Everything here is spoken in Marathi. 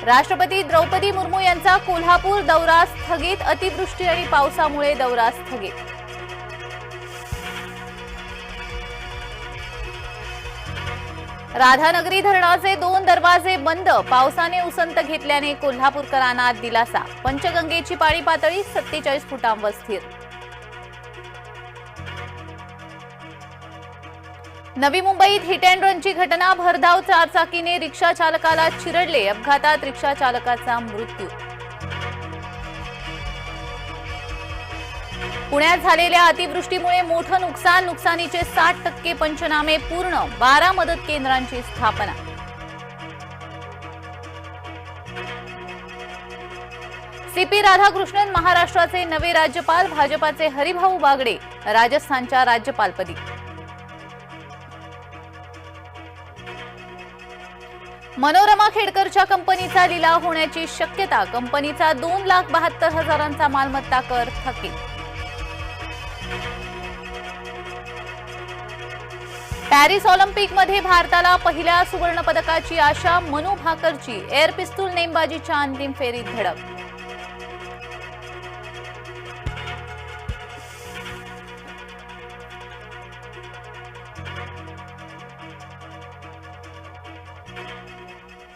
राष्ट्रपती द्रौपदी मुर्मू यांचा कोल्हापूर दौरा स्थगित, अतिवृष्टी आणि पावसामुळे दौरा स्थगित। राधानगरी धरणाचे 2 दरवाजे बंद, पावसाने उसंत घेतल्याने कोल्हापूरकरांना दिलासा। पंचगंगेची पाणी पातळी 47 फुटांवर स्थिर। नवी मुंबईत हिट अँड रनची घटना, भरधाव चारचाकीने रिक्षा चालकाला चिरडले, अपघातात रिक्षा चालकाचा मृत्यू। पुण्यात झालेल्या अतिवृष्टीमुळे मोठं नुकसान, नुकसानीचे 60% पंचनामे पूर्ण, 12 मदत केंद्रांची स्थापना। सीपी राधाकृष्णन महाराष्ट्राचे नवे राज्यपाल, भाजपाचे हरिभाऊ बागडे राजस्थानच्या राज्यपालपदी। मनोरमा खेडकरच्या कंपनीचा लिलाव होण्याची शक्यता, कंपनीचा 2,72,000चा मालमत्ता कर थकीत। पॅरिस ऑलिम्पिकमध्ये भारताला पहिल्या सुवर्ण पदकाची आशा, मनू भाकरची एअर पिस्तूल नेमबाजीच्या अंतिम फेरीत धडक।